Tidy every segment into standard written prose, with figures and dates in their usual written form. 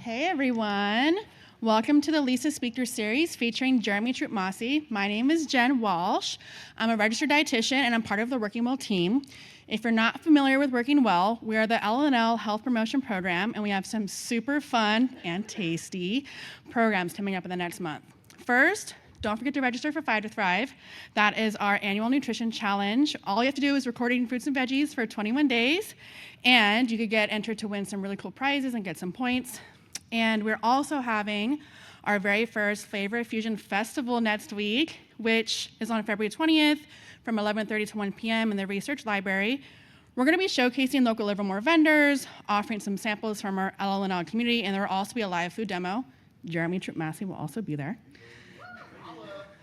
Hey everyone, welcome to the LLESA Speaker Series featuring Jeremy Troupe-Masi. My name is Jen Walsh. I'm a registered dietitian and I'm part of the Working Well team. If you're not familiar with Working Well, we are the LNL Health Promotion Program and we have some super fun and tasty programs coming up in the next month. First, don't forget to register for 5 to Thrive. That is our annual nutrition challenge. All you have to do is record eating fruits and veggies for 21 days, and you could get entered to win some really cool prizes and get some points. And we're also having our very first Flavor Fusion Festival next week, which is on February 20th from 11:30 to 1 p.m. in the Research Library. We're going to be showcasing local Livermore vendors, offering some samples from our LLNL community, and there will also be a live food demo. Jeremy Troupe-Masi will also be there.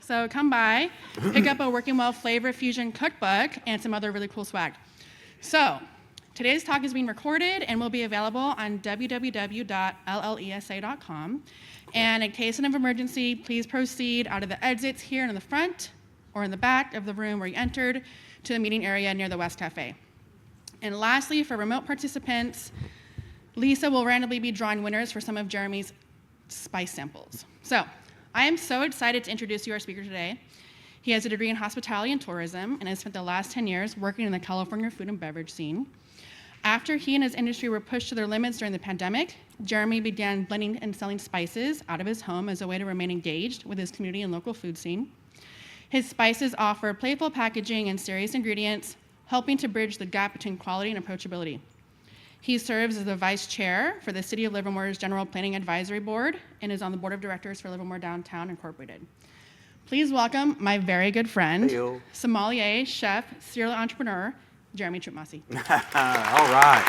So come by, pick up a Working Well Flavor Fusion cookbook and some other really cool swag. So today's talk is being recorded and will be available on www.llesa.com. And in case of emergency, please proceed out of the exits here in the front or in the back of the room where you entered to the meeting area near the West Cafe. And lastly, for remote participants, Lisa will randomly be drawing winners for some of Jeremy's spice samples. So I am so excited to introduce you our speaker today. He has a degree in hospitality and tourism and has spent the last 10 years working in the California food and beverage scene. After he and his industry were pushed to their limits during the pandemic, Jeremy began blending and selling spices out of his home as a way to remain engaged with his community and local food scene. His spices offer playful packaging and serious ingredients, helping to bridge the gap between quality and approachability. He serves as the vice chair for the City of Livermore's General Planning Advisory Board and is on the board of directors for Livermore Downtown Incorporated. Please welcome my very good friend, Hey-o. sommelier, chef, serial entrepreneur, Jeremy Troupe-Masi. All right.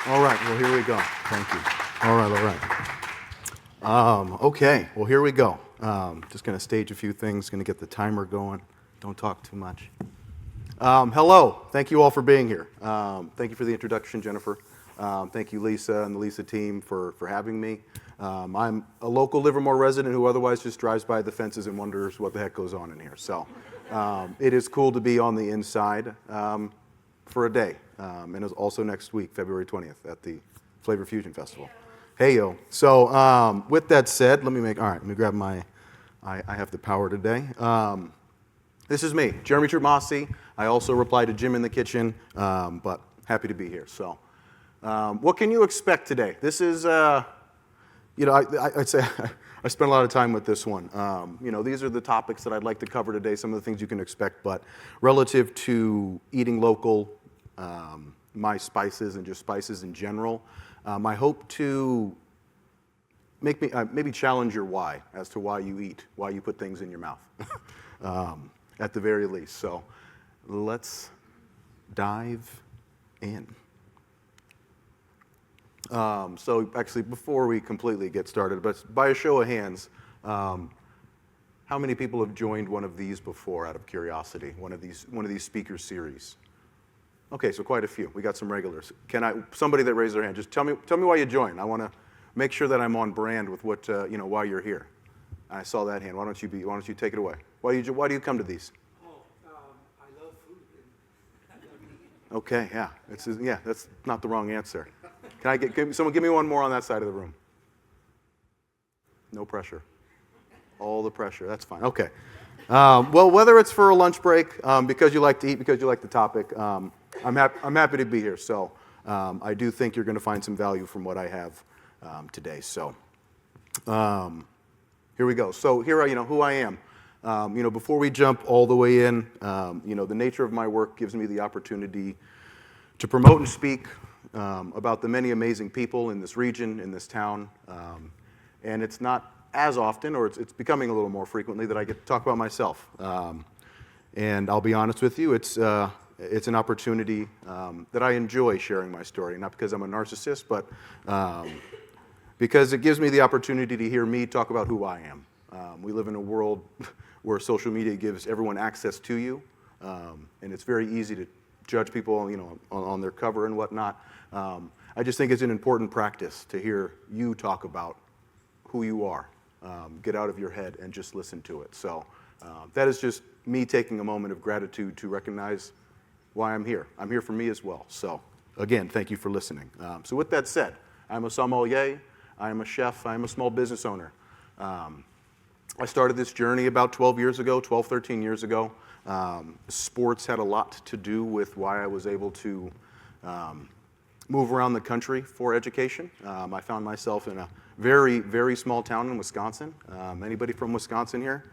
All right, well, here we go. Thank you. All right. Okay, well, here we go. Just going to stage a few things, going to get the timer going. Don't talk too much. Hello, thank you all for being here. Thank you for the introduction, Jennifer. Thank you, Lisa and the Lisa team for having me. I'm a local Livermore resident who otherwise just drives by the fences and wonders what the heck goes on in here. So it is cool to be on the inside for a day. And it's also next week, February 20th at the Flavor Fusion Festival. Hey, yo. So with that said, let me grab my, I have the power today. This is me, Jeremy Troupe-Masi. I also reply to Jim in the kitchen, but happy to be here. So, what can you expect today? This is, I'd say I spent a lot of time with this one. These are the topics that I'd like to cover today, some of the things you can expect, but relative to eating local, my spices and just spices in general, I hope to maybe challenge your why as to why you eat, why you put things in your mouth. At the very least. So let's dive in. So actually, before we completely get started, but by a show of hands, how many people have joined one of these before out of curiosity, one of these speaker series? Okay, so quite a few. We got some regulars. Somebody that raised their hand, just tell me why you joined. I want to make sure that I'm on brand with what, why you're here. I saw that hand. Why don't you take it away? Why do you come to these? I love food. Okay, yeah. That's not the wrong answer. Can someone give me one more on that side of the room? No pressure. All the pressure. That's fine. Okay. Well, whether it's for a lunch break, because you like to eat, because you like the topic, I'm happy to be here. So I do think you're going to find some value from what I have today. So here we go. So here, who I am. Before we jump all the way in, the nature of my work gives me the opportunity to promote and speak about the many amazing people in this region, in this town. And it's not as often, or it's becoming a little more frequently, that I get to talk about myself. And I'll be honest with you, it's an opportunity that I enjoy sharing my story, not because I'm a narcissist, but because it gives me the opportunity to hear me talk about who I am. We live in a world where social media gives everyone access to you, and it's very easy to judge people, on their cover and whatnot. I just think it's an important practice to hear you talk about who you are. Get out of your head and just listen to it. So that is just me taking a moment of gratitude to recognize why I'm here. I'm here for me as well. So again, thank you for listening. So with that said, I'm a sommelier. I'm a chef. I'm a small business owner. I started this journey about 12 years ago, 12, 13 years ago. Sports had a lot to do with why I was able to move around the country for education. I found myself in a very, very small town in Wisconsin. Anybody from Wisconsin here?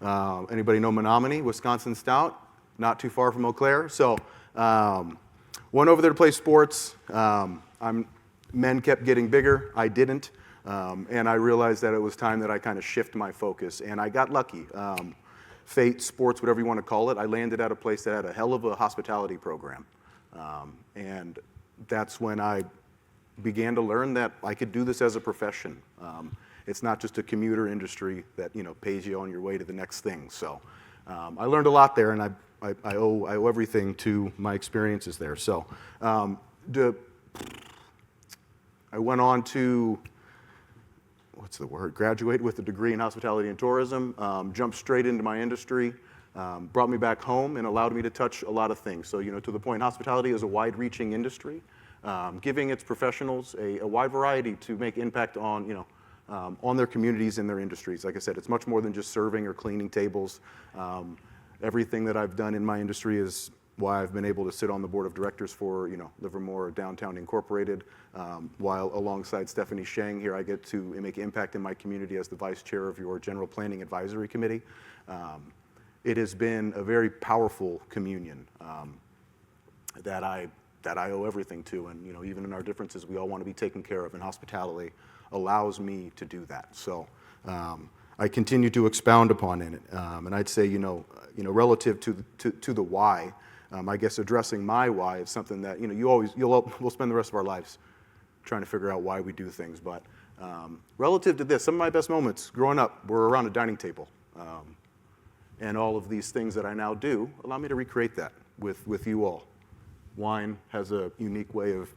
Anybody know Menominee, Wisconsin Stout? Not too far from Eau Claire. So went over there to play sports. Men kept getting bigger. I didn't. And I realized that it was time that I kind of shift my focus. And I got lucky. Fate, sports, whatever you want to call it. I landed at a place that had a hell of a hospitality program. And that's when I began to learn that I could do this as a profession. It's not just a commuter industry that pays you on your way to the next thing. So I learned a lot there, and I owe everything to my experiences there. So I went on to, graduate with a degree in hospitality and tourism, jumped straight into my industry, brought me back home and allowed me to touch a lot of things. So, to the point, hospitality is a wide-reaching industry, giving its professionals a wide variety to make impact on, on their communities and their industries. Like I said, it's much more than just serving or cleaning tables. Everything that I've done in my industry is why I've been able to sit on the board of directors for, Livermore Downtown Incorporated, while alongside Stephanie Sheng here, I get to make impact in my community as the vice chair of your General Planning Advisory Committee. It has been a very powerful communion that I owe everything to, and even in our differences, we all want to be taken care of, and hospitality allows me to do that. So I continue to expound upon it, and I'd say relative to the why. I guess addressing my why is something that we'll spend the rest of our lives trying to figure out why we do things. But relative to this, some of my best moments growing up were around a dining table, and all of these things that I now do allow me to recreate that with you all. Wine has a unique way of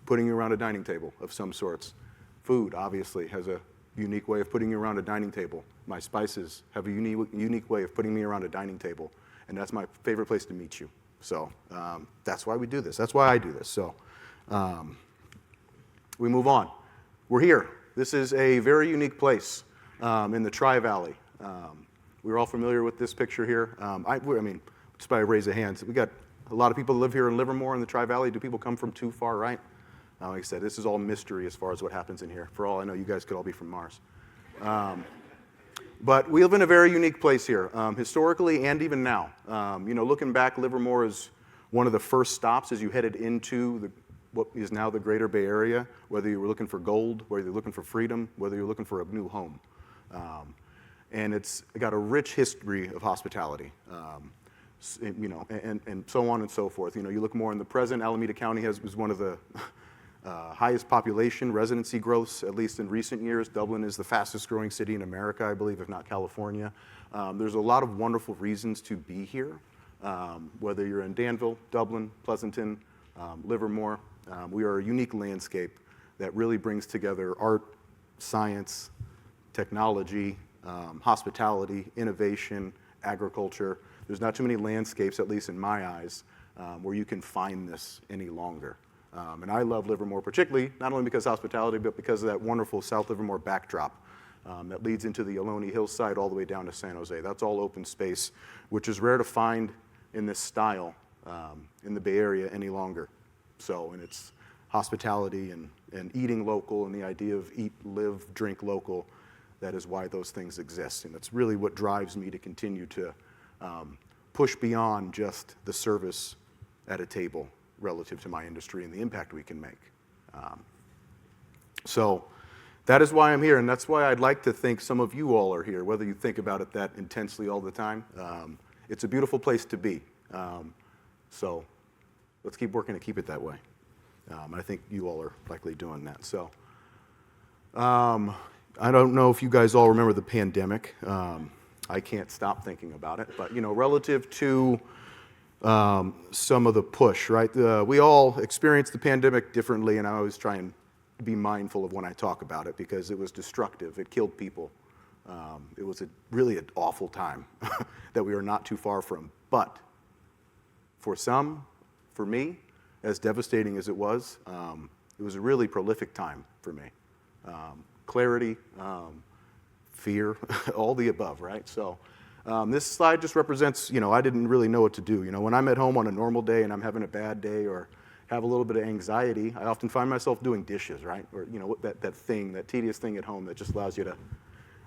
putting you around a dining table of some sorts. Food obviously has a unique way of putting you around a dining table. My spices have a unique way of putting me around a dining table, and that's my favorite place to meet you. So that's why we do this. That's why I do this. So we move on. We're here. This is a very unique place in the Tri-Valley. We're all familiar with this picture here. I mean, just by a raise of hands, we got a lot of people that live here in Livermore in the Tri-Valley. Do people come from too far, right? Like I said, this is all mystery as far as what happens in here. For all I know, you guys could all be from Mars. But we live in a very unique place here, historically and even now. Looking back, Livermore is one of the first stops as you headed into what is now the greater Bay Area, whether you were looking for gold, whether you're looking for freedom, whether you're looking for a new home. And it's got a rich history of hospitality, and so on and so forth. You look more in the present, Alameda County is one of the highest population residency growths, at least in recent years. Dublin is the fastest growing city in America, I believe, if not California. There's a lot of wonderful reasons to be here, whether you're in Danville, Dublin, Pleasanton, Livermore. We are a unique landscape that really brings together art, science, technology, hospitality, innovation, agriculture. There's not too many landscapes, at least in my eyes, where you can find this any longer. And I love Livermore particularly, not only because of hospitality, but because of that wonderful South Livermore backdrop that leads into the Ohlone hillside all the way down to San Jose. That's all open space, which is rare to find in this style in the Bay Area any longer. So, and it's hospitality and eating local and the idea of eat, live, drink local. That is why those things exist. And it's really what drives me to continue to push beyond just the service at a table relative to my industry and the impact we can make. So that is why I'm here, and that's why I'd like to think some of you all are here, whether you think about it that intensely all the time. It's a beautiful place to be. So let's keep working to keep it that way. I think you all are likely doing that. So I don't know if you guys all remember the pandemic. I can't stop thinking about it, but relative to some of the push, right? We all experienced the pandemic differently, and I always try and be mindful of when I talk about it because it was destructive. It killed people. It was really an awful time that we are not too far from. But for some, for me, as devastating as it was a really prolific time for me. clarity, fear, all the above, right? So this slide just represents, I didn't really know what to do. When I'm at home on a normal day and I'm having a bad day or have a little bit of anxiety, I often find myself doing dishes, right? Or, that tedious thing at home that just allows you to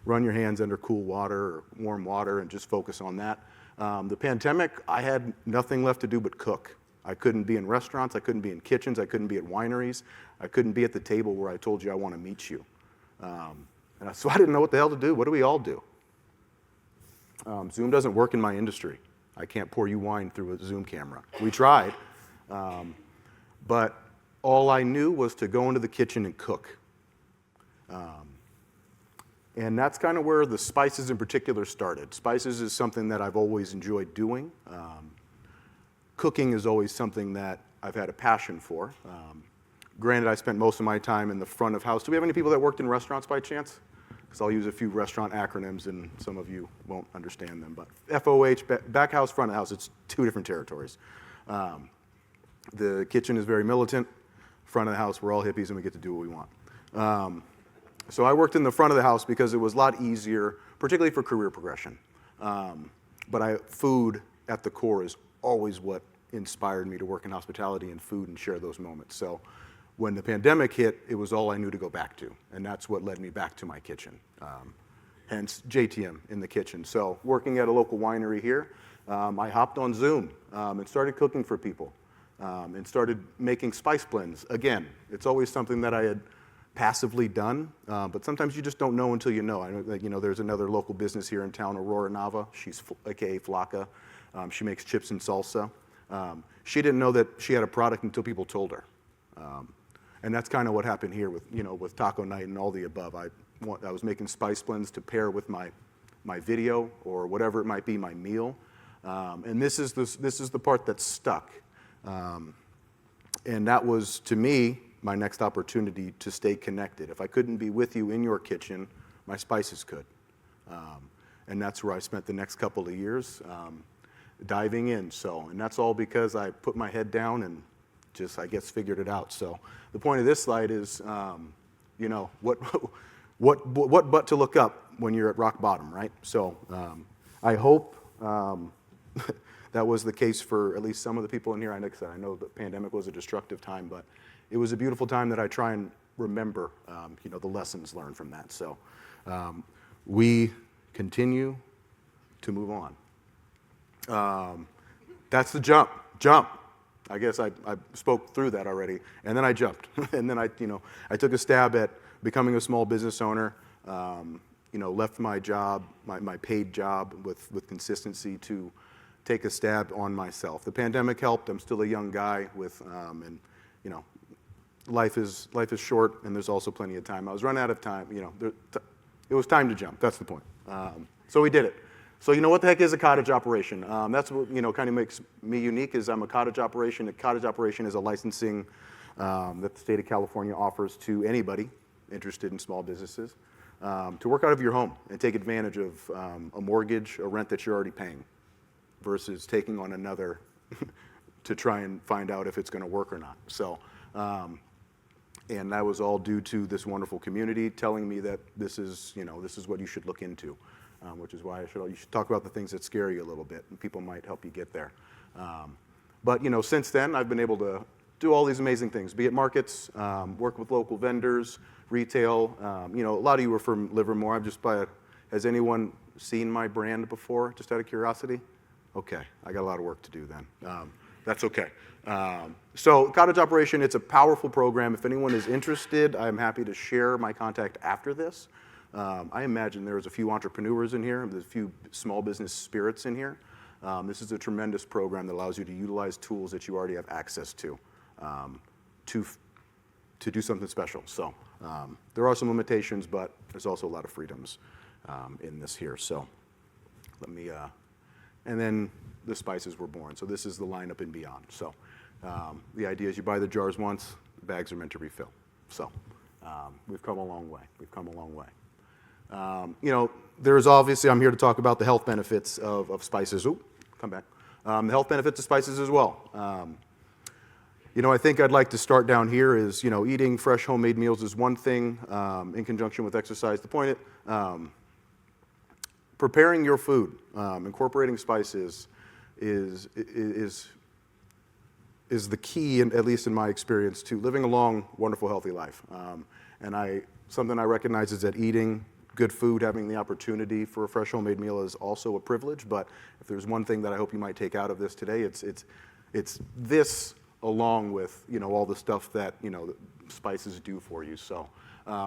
run your hands under cool water or warm water and just focus on that. The pandemic, I had nothing left to do but cook. I couldn't be in restaurants, I couldn't be in kitchens, I couldn't be at wineries, I couldn't be at the table where I told you I want to meet you. So I didn't know what the hell to do. What do we all do? Zoom doesn't work in my industry. I can't pour you wine through a Zoom camera. We tried, but all I knew was to go into the kitchen and cook. And that's kind of where the spices in particular started. Spices is something that I've always enjoyed doing. Cooking is always something that I've had a passion for. Granted, I spent most of my time in the front of house. Do we have any people that worked in restaurants by chance? Because I'll use a few restaurant acronyms and some of you won't understand them. But FOH, back house, front of house, it's two different territories. The kitchen is very militant. Front of the house, we're all hippies and we get to do what we want. So I worked in the front of the house because it was a lot easier, particularly for career progression. But food at the core is always what inspired me to work in hospitality and food and share those moments. So when the pandemic hit, it was all I knew to go back to, and that's what led me back to my kitchen, hence JTM in the kitchen. So working at a local winery here, I hopped on Zoom and started cooking for people and started making spice blends. Again, it's always something that I had passively done, but sometimes you just don't know until you know. I know, there's another local business here in town, Aurora Nava. She's AKA Flocka. She makes chips and salsa. She didn't know that she had a product until people told her. And that's kind of what happened here with Taco Night and all the above. I was making spice blends to pair with my video or whatever it might be, my meal. And this is the part that stuck. And that was, to me, my next opportunity to stay connected. If I couldn't be with you in your kitchen, my spices could. And that's where I spent the next couple of years diving in. And that's all because I put my head down and just, I guess, figured it out. So the point of this slide is, what butt to look up when you're at rock bottom, right? So I hope that was the case for at least some of the people in here. I know the pandemic was a destructive time, but it was a beautiful time that I try and remember, the lessons learned from that. So we continue to move on. That's the jump. I guess I spoke through that already, and then I jumped, and then I took a stab at becoming a small business owner. Left my job, my paid job with consistency to take a stab on myself. The pandemic helped. I'm still a young guy life is short, and there's also plenty of time. I was running out of time. It was time to jump. That's the point. So we did it. So what the heck is a cottage operation? That's what kind of makes me unique. Is I'm a cottage operation. A cottage operation is a licensing that the state of California offers to anybody interested in small businesses to work out of your home and take advantage of a mortgage, a rent that you're already paying, versus taking on another to try and find out if it's going to work or not. So. And that was all due to this wonderful community telling me that this is what you should look into, which is why you should talk about the things that scare you a little bit, and people might help you get there. But since then, I've been able to do all these amazing things, be at markets, work with local vendors, retail. A lot of you are from Livermore. Has anyone seen my brand before, just out of curiosity? Okay, I got a lot of work to do then. That's okay. So cottage operation, it's a powerful program. If anyone is interested, I'm happy to share my contact after this. I imagine there's a few entrepreneurs in here. There's a few small business spirits in here. This is a tremendous program that allows you to utilize tools that you already have access to do something special. So there are some limitations, but there's also a lot of freedoms in this here. So let me, and then the spices were born. So this is the lineup and beyond. So the idea is you buy the jars once, the bags are meant to refill. So we've come a long way. We've come a long way. There's obviously, I'm here to talk about the health benefits of spices. Ooh, come back. The health benefits of spices as well. I think I'd like to start down here is, eating fresh homemade meals is one thing in conjunction with exercise. The point preparing your food, incorporating spices is the key, at least in my experience, to living a long, wonderful, healthy life. Something I recognize is that eating good food, having the opportunity for a fresh homemade meal is also a privilege. But if there's one thing that I hope you might take out of this today, it's this along with all the stuff that spices do for you. So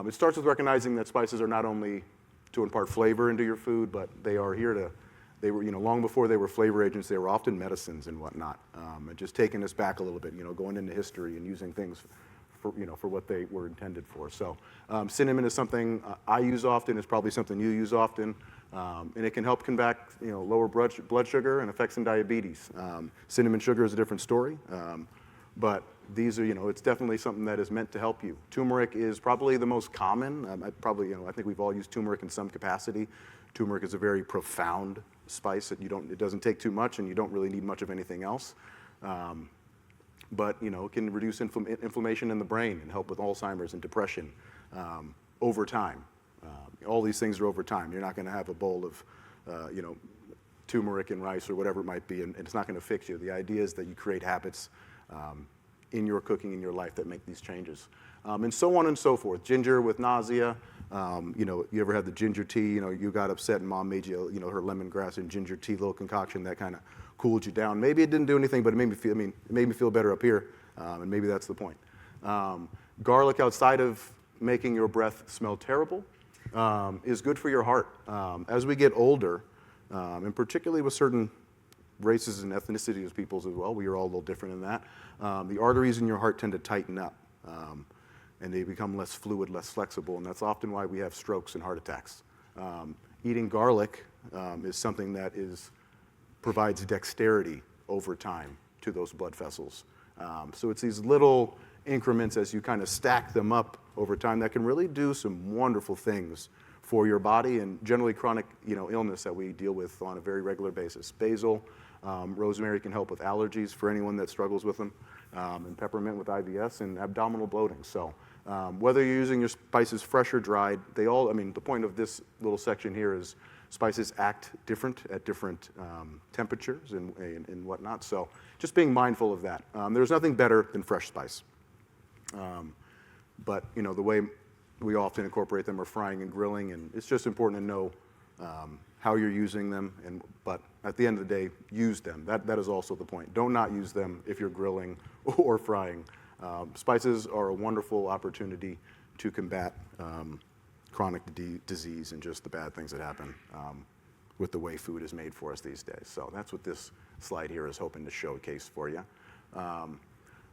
it starts with recognizing that spices are not only to impart flavor into your food, but they are here to. They were, long before they were flavor agents, they were often medicines and whatnot. And just taking us back a little bit, going into history and using things for what they were intended for. So cinnamon is something I use often. It's probably something you use often. And it can help combat, lower blood sugar and effects in diabetes. Cinnamon sugar is a different story. But these are, it's definitely something that is meant to help you. Turmeric is probably the most common. I think we've all used turmeric in some capacity. Turmeric is a very profound spice that it doesn't take too much, and you don't really need much of anything else. But it can reduce inflammation in the brain and help with Alzheimer's and depression over time. All these things are over time. You're not going to have a bowl of turmeric and rice or whatever it might be, and it's not going to fix you. The idea is that you create habits in your cooking in your life that make these changes, and so on and so forth. Ginger with nausea. You ever had the ginger tea? You got upset and mom made you, her lemongrass and ginger tea little concoction that kind of cooled you down. Maybe it didn't do anything, but it made me feel better up here, and maybe that's the point. Garlic, outside of making your breath smell terrible, is good for your heart. As we get older, and particularly with certain races and ethnicities of peoples as well, we are all a little different in that, the arteries in your heart tend to tighten up. And they become less fluid, less flexible, and that's often why we have strokes and heart attacks. Eating garlic is something that provides dexterity over time to those blood vessels. So it's these little increments as you kind of stack them up over time that can really do some wonderful things for your body and generally chronic illness that we deal with on a very regular basis. Basil, rosemary can help with allergies for anyone that struggles with them, and peppermint with IBS and abdominal bloating. So whether you're using your spices fresh or dried, the point of this little section here is spices act different at different temperatures and whatnot. So just being mindful of that. There's nothing better than fresh spice. But the way we often incorporate them are frying and grilling, and it's just important to know how you're using them. But at the end of the day, use them. That is also the point. Don't not use them if you're grilling or frying. Spices are a wonderful opportunity to combat chronic disease and just the bad things that happen with the way food is made for us these days. So that's what this slide here is hoping to showcase for you.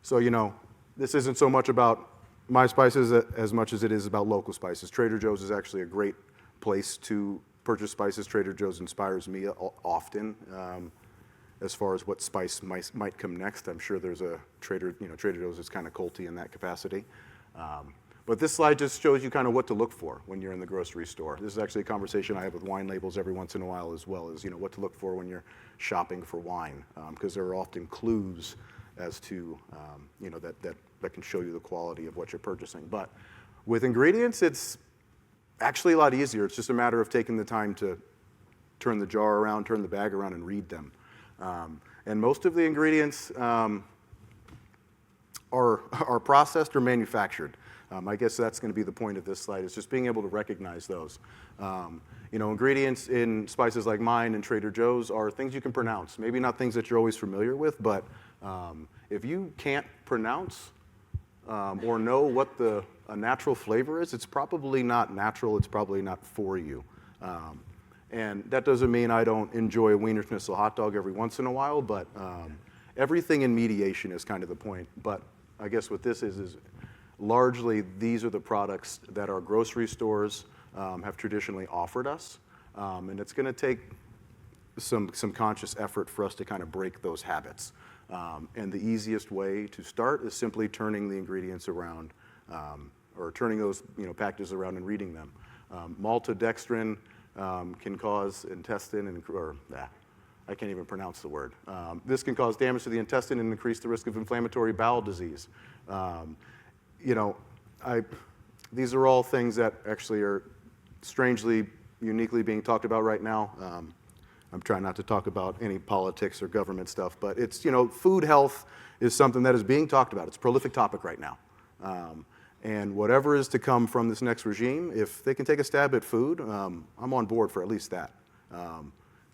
So this isn't so much about my spices as much as it is about local spices. Trader Joe's is actually a great place to purchase spices. Trader Joe's inspires me often as far as what spice might come next. I'm sure there's a Trader Joe's is kind of culty in that capacity. But this slide just shows you kind of what to look for when you're in the grocery store. This is actually a conversation I have with wine labels every once in a while as well, as what to look for when you're shopping for wine, because there are often clues as to that can show you the quality of what you're purchasing. But with ingredients, it's actually a lot easier. It's just a matter of taking the time to turn the jar around, turn the bag around, and read them. And most of the ingredients are processed or manufactured. I guess that's going to be the point of this slide, is just being able to recognize those. Ingredients in spices like mine and Trader Joe's are things you can pronounce. Maybe not things that you're always familiar with, but if you can't pronounce or know what a natural flavor is, it's probably not natural. It's probably not for you. And that doesn't mean I don't enjoy a Wiener Schnitzel hot dog every once in a while, but everything in mediation is kind of the point. But I guess what this is largely these are the products that our grocery stores have traditionally offered us. And it's going to take some conscious effort for us to kind of break those habits. And the easiest way to start is simply turning the ingredients around or turning those packages around and reading them. Maltodextrin can cause intestine I can't even pronounce the word. This can cause damage to the intestine and increase the risk of inflammatory bowel disease. You know, these are all things that actually are strangely, uniquely being talked about right now. I'm trying not to talk about any politics or government stuff, but it's, you know, food health is something that is being talked about. It's a prolific topic right now. And whatever is to come from this next regime, if they can take a stab at food, I'm on board for at least that.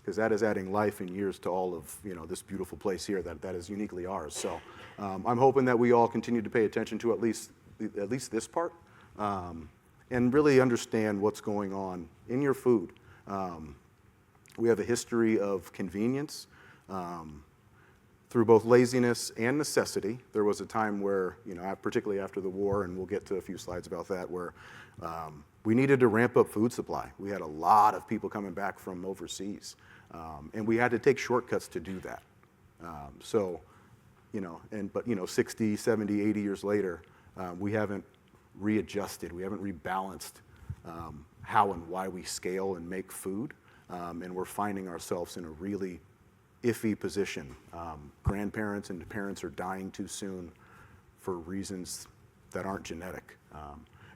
Because that is adding life and years to all of, you know, this beautiful place here that is uniquely ours. So I'm hoping that we all continue to pay attention to at least this part, and really understand what's going on in your food. We have a history of convenience through both laziness and necessity. There was a time where, you know, particularly after the war, and we'll get to a few slides about that, where we needed to ramp up food supply. We had a lot of people coming back from overseas, and we had to take shortcuts to do that. So, you know, but, you know, 60, 70, 80 years later, we haven't readjusted, we haven't rebalanced how and why we scale and make food, and we're finding ourselves in a really iffy position. Grandparents and parents are dying too soon for reasons that aren't genetic,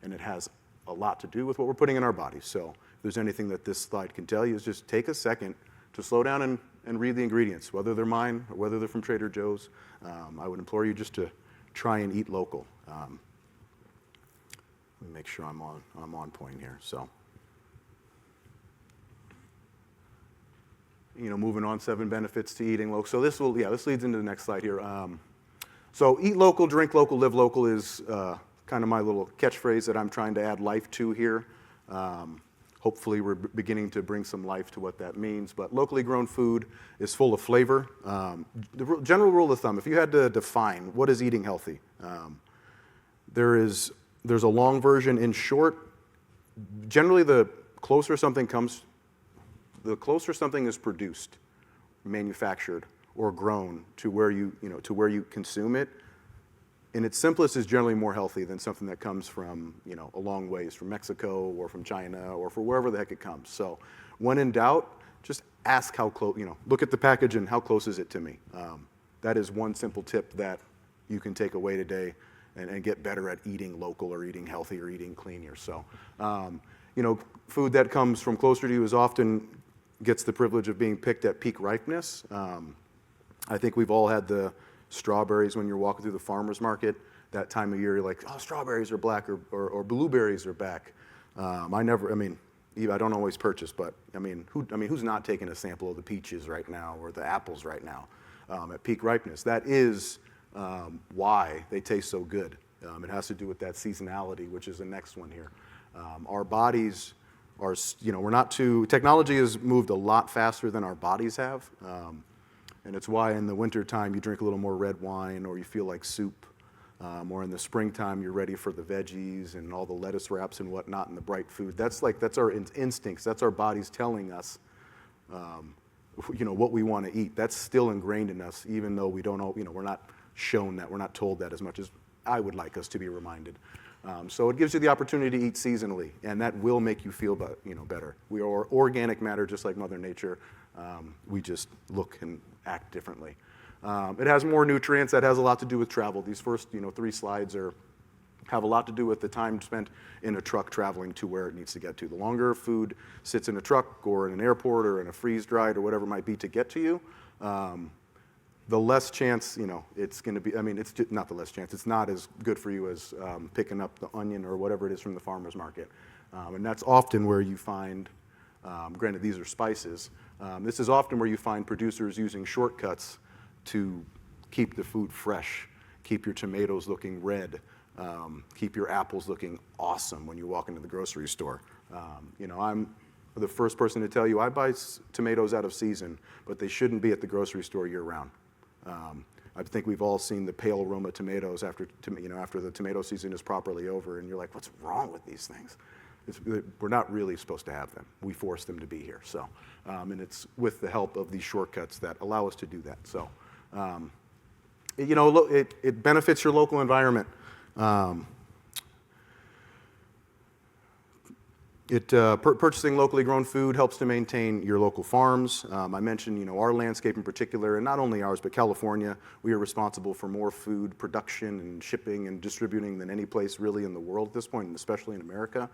and it has a lot to do with what we're putting in our bodies. So if there's anything that this slide can tell you, is just take a second to slow down and read the ingredients, whether they're mine or whether they're from Trader Joe's. I would implore you just to try and eat local. Let me make sure I'm on point here. So, you know, moving on, 7 benefits to eating local. So this leads into the next slide here. So eat local, drink local, live local is kind of my little catchphrase that I'm trying to add life to here. Hopefully we're beginning to bring some life to what that means. But locally grown food is full of flavor. The general rule of thumb, if you had to define what is eating healthy, there's a long version. In short, generally the closer something is produced, manufactured, or grown to where you consume it, in its simplest is generally more healthy than something that comes from, you know, a long ways from Mexico or from China or from wherever the heck it comes. So when in doubt, just ask how close, you know, look at the package and how close is it to me. That is one simple tip that you can take away today and get better at eating local or eating healthy or eating cleaner. So, you know, food that comes from closer to you is often gets the privilege of being picked at peak ripeness. I think we've all had the strawberries when you're walking through the farmer's market. That time of year, you're like, oh, strawberries are black or blueberries are back. I don't always purchase, but who's not taking a sample of the peaches right now or the apples right now at peak ripeness? That is why they taste so good. It has to do with that seasonality, which is the next one here. Our bodies are, you know, technology has moved a lot faster than our bodies have. And it's why in the wintertime you drink a little more red wine or you feel like soup. Or in the springtime you're ready for the veggies and all the lettuce wraps and whatnot and the bright food. That's our instincts. That's our bodies telling us, you know, what we want to eat. That's still ingrained in us, even though we don't know, you know, we're not shown that, we're not told that as much as I would like us to be reminded. So it gives you the opportunity to eat seasonally, and that will make you feel better. We are organic matter, just like Mother Nature. We just look and act differently. It has more nutrients. That has a lot to do with travel. These first 3 slides have a lot to do with the time spent in a truck traveling to where it needs to get to. The longer food sits in a truck or in an airport or in a freeze-dried or whatever it might be to get to you, the less chance, it's going to be, it's not the less chance, it's not as good for you as picking up the onion or whatever it is from the farmer's market. And that's often where you find, granted these are spices, this is often where you find producers using shortcuts to keep the food fresh, keep your tomatoes looking red, keep your apples looking awesome when you walk into the grocery store. I'm the first person to tell you I buy tomatoes out of season, but they shouldn't be at the grocery store year-round. I think we've all seen the pale aroma tomatoes after the tomato season is properly over, and you're like, what's wrong with these things? We're not really supposed to have them. We force them to be here. So, and it's with the help of these shortcuts that allow us to do that. So, it benefits your local environment. Purchasing locally grown food helps to maintain your local farms. I mentioned, our landscape in particular, and not only ours, but California. We are responsible for more food production and shipping and distributing than any place really in the world at this point, and especially in America.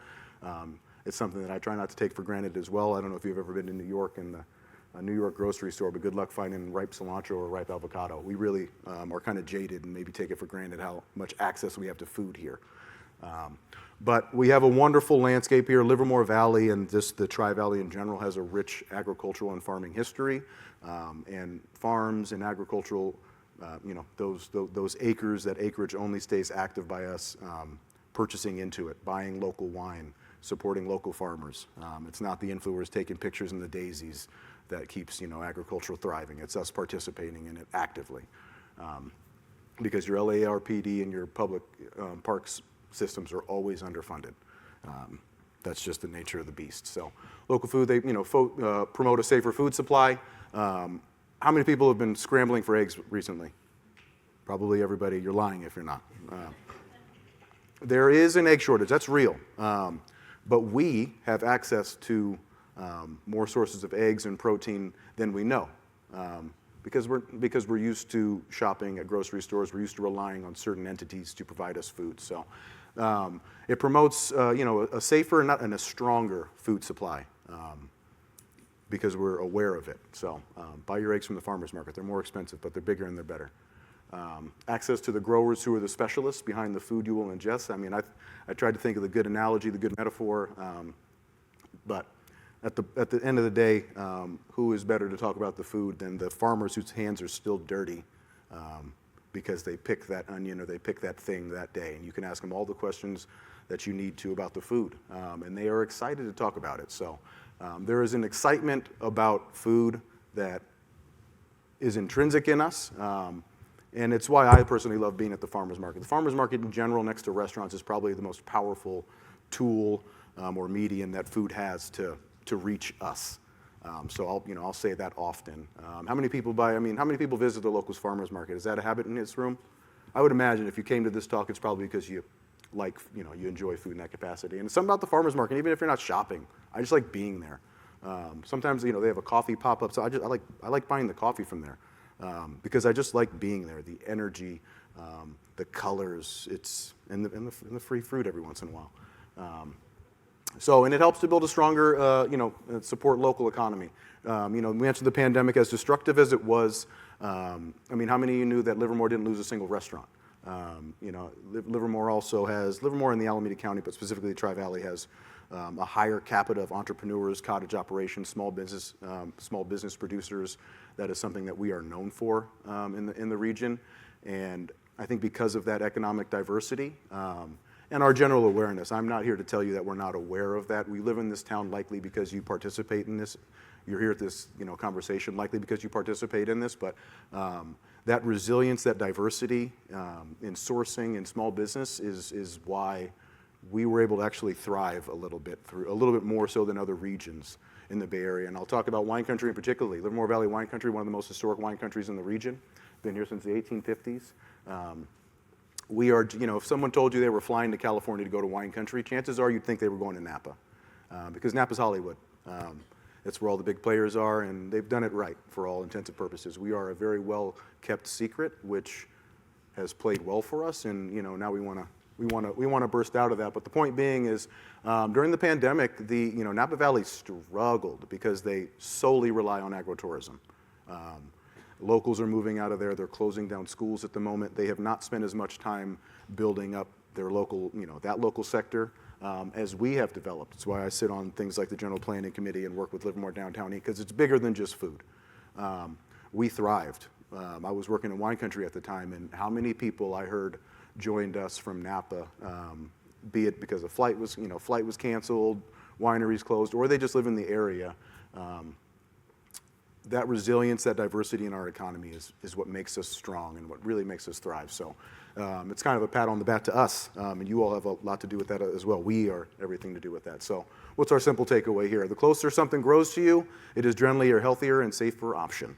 It's something that I try not to take for granted as well. I don't know if you've ever been to New York and a New York grocery store, but good luck finding ripe cilantro or ripe avocado. We really are kind of jaded and maybe take it for granted how much access we have to food here. But we have a wonderful landscape here. Livermore Valley and the Tri-Valley in general has a rich agricultural and farming history. And farms and agricultural, those acres, that acreage only stays active by us purchasing into it, buying local wine, supporting local farmers. It's not the influencers taking pictures in the daisies that keeps agriculture thriving. It's us participating in it actively. Because your LARPD and your public parks systems are always underfunded. That's just the nature of the beast. So local food, they promote a safer food supply. How many people have been scrambling for eggs recently? Probably everybody. You're lying if you're not. There is an egg shortage. That's real. But we have access to more sources of eggs and protein than we know. Because we're used to shopping at grocery stores, we're used to relying on certain entities to provide us food. So it promotes a safer and a stronger food supply because we're aware of it. So buy your eggs from the farmers market. They're more expensive, but they're bigger and they're better. Access to the growers who are the specialists behind the food you will ingest. I mean, I tried to think of the good analogy, the good metaphor, but at the end of the day, who is better to talk about the food than the farmers whose hands are still dirty because they pick that onion or they pick that thing that day. And you can ask them all the questions that you need to about the food. And they are excited to talk about it. So there is an excitement about food that is intrinsic in us. And it's why I personally love being at the farmers market. The farmers market in general, next to restaurants, is probably the most powerful tool or medium that food has to reach us. So I'll say that often. How many people visit the local farmers market? Is that a habit in this room? I would imagine if you came to this talk, it's probably because you you enjoy food in that capacity. And it's something about the farmers market, even if you're not shopping. I just like being there. Sometimes they have a coffee pop up, so I like buying the coffee from there because I just like being there. The energy, the colors, and the free fruit every once in a while. And it helps to build a stronger, support local economy. We mentioned the pandemic, as destructive as it was. How many of you knew that Livermore didn't lose a single restaurant? Livermore in the Alameda County, but specifically the Tri-Valley, has a higher capita of entrepreneurs, cottage operations, small business producers. That is something that we are known for in the region. And I think because of that economic diversity, and our general awareness. I'm not here to tell you that we're not aware of that. We live in this town likely because you participate in this. You're here at this conversation likely because you participate in this. But that resilience, that diversity in sourcing and small business is why we were able to actually thrive a little bit more so than other regions in the Bay Area. And I'll talk about wine country in particular. Livermore Valley wine country, one of the most historic wine countries in the region. Been here since the 1850s. We are, if someone told you they were flying to California to go to wine country, chances are you'd think they were going to Napa, because Napa's Hollywood. It's where all the big players are, and they've done it right for all intents and purposes. We are a very well-kept secret, which has played well for us, and now we want to burst out of that. But the point being is, during the pandemic, the Napa Valley struggled because they solely rely on agritourism. Locals are moving out of there. They're closing down schools at the moment. They have not spent as much time building up their local, that local sector as we have developed. That's why I sit on things like the General Planning Committee and work with Livermore Downtown East, because it's bigger than just food. We thrived. I was working in wine country at the time, and how many people I heard joined us from Napa, be it because a flight was canceled, wineries closed, or they just live in the area. That resilience, that diversity in our economy is what makes us strong and what really makes us thrive. So it's kind of a pat on the back to us, and you all have a lot to do with that as well. We are everything to do with that. So what's our simple takeaway here? The closer something grows to you, it is generally a healthier and safer option.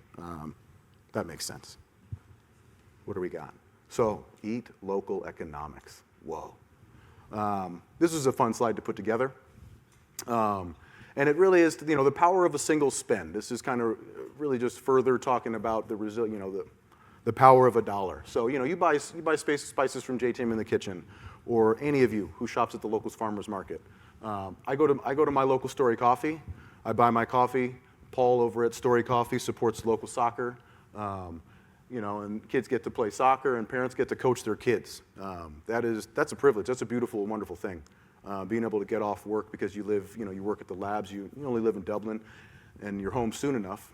That makes sense. What do we got? So eat local economics. Whoa. This was a fun slide to put together. And it really is, the power of a single spend. This is kind of really just further talking about the power of a dollar. So, you buy spices from JTM in the kitchen, or any of you who shops at the local farmers market. I go to my local Story Coffee. I buy my coffee. Paul over at Story Coffee supports local soccer. And kids get to play soccer, and parents get to coach their kids. That's a privilege. That's a beautiful, wonderful thing. Being able to get off work because you work at the labs. You only live in Dublin, and you're home soon enough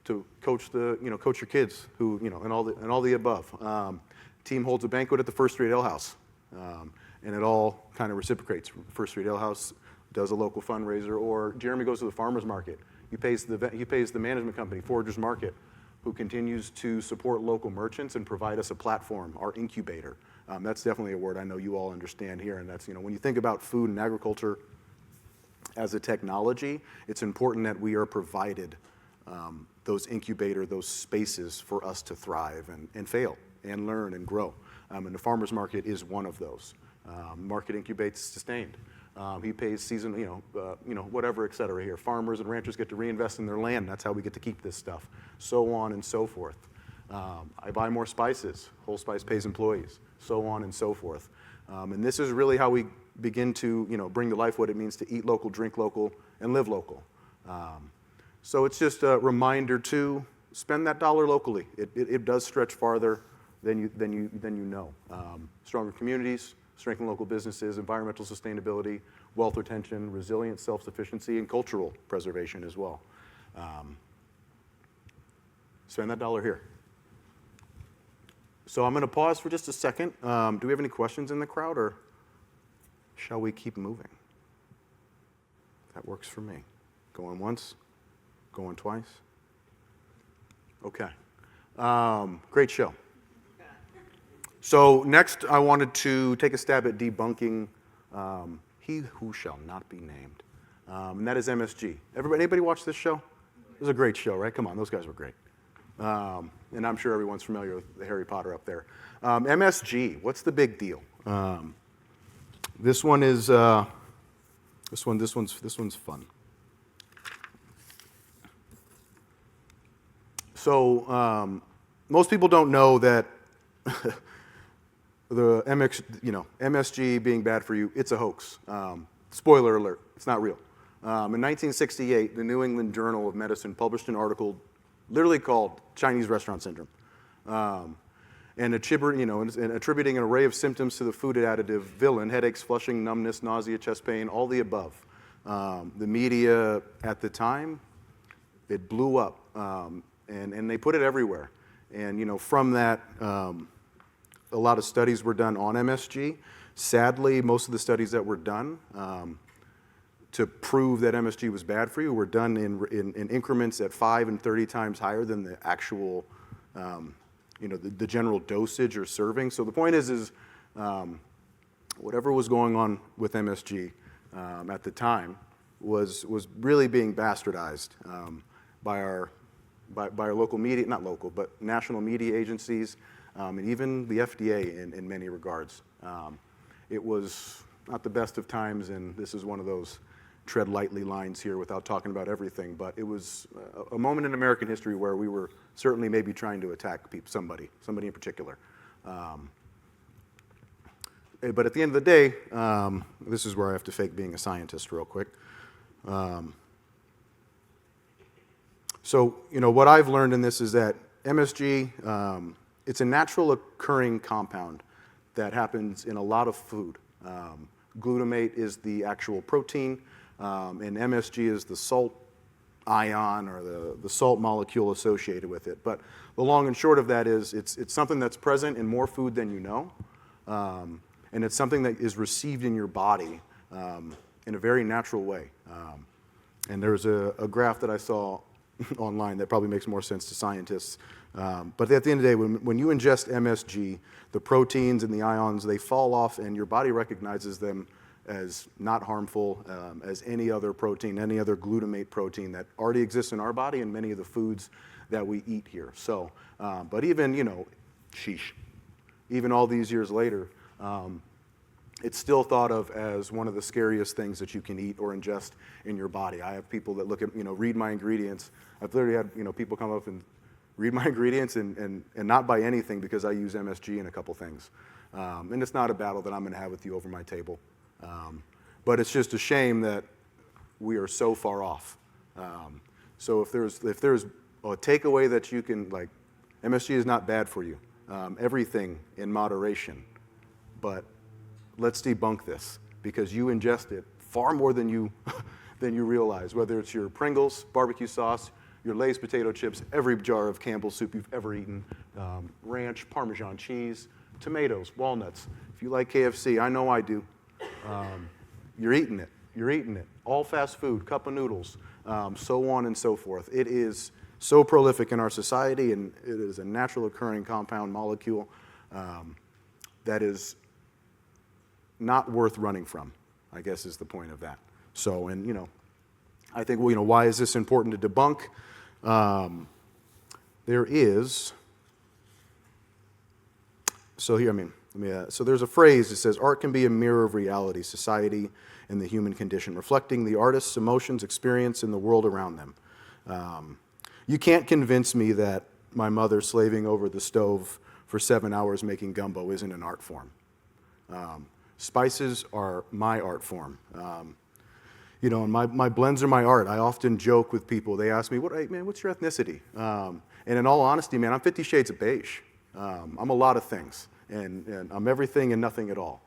to coach coach your kids and all the above. Team holds a banquet at the First Street Ale House, and it all kind of reciprocates. First Street Ale House does a local fundraiser, or Jeremy goes to the farmers market. He pays the management company, Foragers Market, who continues to support local merchants and provide us a platform, our incubator. That's definitely a word I know you all understand here, and that's, when you think about food and agriculture as a technology, it's important that we are provided those those spaces for us to thrive and fail and learn and grow. And the farmers market is one of those. Market incubates sustained. He pays season, whatever, et cetera here. Farmers and ranchers get to reinvest in their land. That's how we get to keep this stuff. So on and so forth. I buy more spices. Whole Spice pays employees. So on and so forth. And this is really how we begin to, bring to life what it means to eat local, drink local, and live local. So it's just a reminder to spend that dollar locally. It does stretch farther than you know. Stronger communities, strengthen local businesses, environmental sustainability, wealth retention, resilience, self-sufficiency, and cultural preservation as well. Spend that dollar here. So I'm going to pause for just a second. Do we have any questions in the crowd, or shall we keep moving? That works for me. Going once, going twice. Okay. Great show. So next, I wanted to take a stab at debunking He Who Shall Not Be Named, and that is MSG. Anybody watch this show? It was a great show, right? Come on, those guys were great. And I'm sure everyone's familiar with the Harry Potter up there. MSG, what's the big deal? This one is this one's fun. So most people don't know that the MSG being bad for you, it's a hoax. Spoiler alert, it's not real. In 1968, the New England Journal of Medicine published an article literally called Chinese Restaurant Syndrome, and attributing an array of symptoms to the food additive villain: headaches, flushing, numbness, nausea, chest pain, all the above. The media at the time, it blew up, and they put it everywhere. And from that, a lot of studies were done on MSG. Sadly, most of the studies that were done to prove that MSG was bad for you were done in increments at 5 and 30 times higher than the actual, the general dosage or serving. So the point is whatever was going on with MSG at the time was really being bastardized by our local media, not local, but national media agencies, and even the FDA in many regards. It was not the best of times, and this is one of those tread lightly lines here without talking about everything, but it was a moment in American history where we were certainly maybe trying to attack somebody in particular. But at the end of the day, this is where I have to fake being a scientist real quick. So, what I've learned in this is that MSG, it's a natural occurring compound that happens in a lot of food. Glutamate is the actual protein, and MSG is the salt ion or the salt molecule associated with it. But the long and short of that is it's something that's present in more food than you know, and it's something that is received in your body in a very natural way. And there's a graph that I saw online that probably makes more sense to scientists. But at the end of the day, when you ingest MSG, the proteins and the ions, they fall off, and your body recognizes them as not harmful as any other protein, any other glutamate protein that already exists in our body and many of the foods that we eat here. So, but even, sheesh, even all these years later, it's still thought of as one of the scariest things that you can eat or ingest in your body. I have people that look at, read my ingredients. I've literally had, people come up and read my ingredients and not buy anything because I use MSG in a couple things. And it's not a battle that I'm going to have with you over my table. But it's just a shame that we are so far off. So if there's a takeaway that you can, like, MSG is not bad for you. Everything in moderation. But let's debunk this, because you ingest it far more than you realize, whether it's your Pringles, barbecue sauce, your Lay's potato chips, every jar of Campbell's soup you've ever eaten, ranch, Parmesan cheese, tomatoes, walnuts. If you like KFC, I know I do, you're eating it. You're eating it. All fast food, cup of noodles, so on and so forth. It is so prolific in our society, and it is a natural occurring compound molecule that is not worth running from, I guess is the point of that. So, and I think, why is this important to debunk? So there's a phrase that says, art can be a mirror of reality, society, and the human condition, reflecting the artist's emotions, experience, and the world around them. You can't convince me that my mother slaving over the stove for 7 hours making gumbo isn't an art form. Spices are my art form. And my blends are my art. I often joke with people. They ask me, what's your ethnicity? And in all honesty, man, I'm 50 shades of beige. I'm a lot of things. And I'm everything and nothing at all.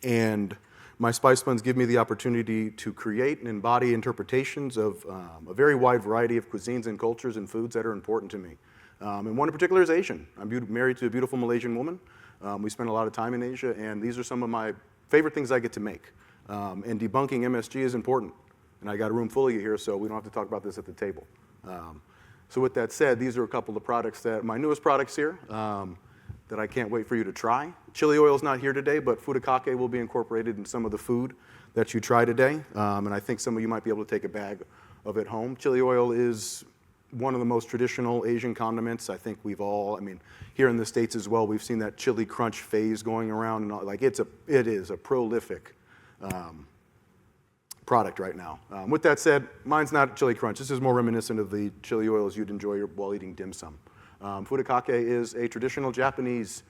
And my spice blends give me the opportunity to create and embody interpretations of a very wide variety of cuisines and cultures and foods that are important to me. And one in particular is Asian. I'm married to a beautiful Malaysian woman. We spend a lot of time in Asia, and these are some of my favorite things I get to make. And debunking MSG is important. And I got a room full of you here, so we don't have to talk about this at the table. So with that said, these are a couple of products my newest products here that I can't wait for you to try. Chili oil is not here today, but furikake will be incorporated in some of the food that you try today. And I think some of you might be able to take a bag of it home. Chili oil is one of the most traditional Asian condiments. I think here in the States as well, we've seen that chili crunch phase going around. And it is a prolific product right now. With that said, mine's not chili crunch. This is more reminiscent of the chili oils you'd enjoy while eating dim sum. Furikake is a traditional Japanese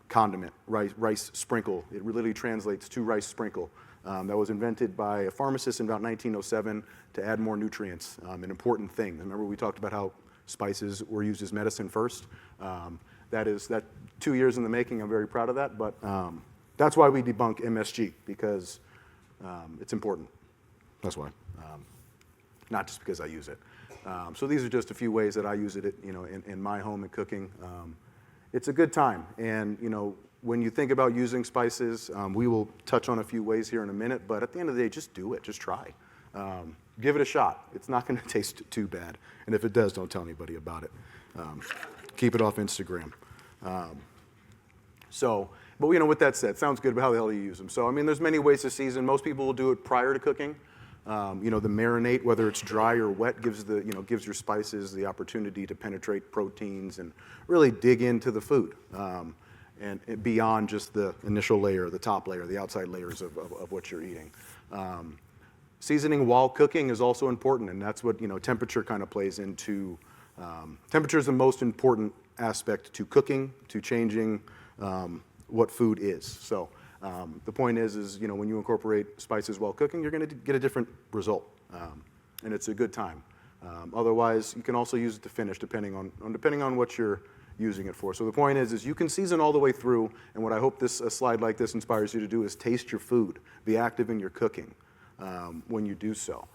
condiment, rice sprinkle. It literally translates to rice sprinkle. That was invented by a pharmacist in about 1907 to add more nutrients, an important thing. Remember we talked about how spices were used as medicine first? That 2 years in the making. I'm very proud of that, but that's why we debunk MSG, because it's important. That's why. Not just because I use it. So these are just a few ways that I use it, in my home and cooking. It's a good time, and when you think about using spices, we will touch on a few ways here in a minute, but at the end of the day, just do it, just try. Give it a shot. It's not going to taste too bad, and if it does, don't tell anybody about it. Keep it off Instagram. But with that said, sounds good, but how the hell do you use them? So, there's many ways to season. Most people will do it prior to cooking. The marinate, whether it's dry or wet, gives your spices the opportunity to penetrate proteins and really dig into the food, and beyond just the initial layer, the top layer, the outside layers of what you're eating. Seasoning while cooking is also important, and that's what temperature kind of plays into. Temperature is the most important aspect to cooking, to changing what food is. So. The point is when you incorporate spices while cooking, you're going to get a different result, and it's a good time. Otherwise, you can also use it to finish, depending on what you're using it for. So the point is you can season all the way through, and what I hope a slide like this inspires you to do is taste your food, be active in your cooking when you do so,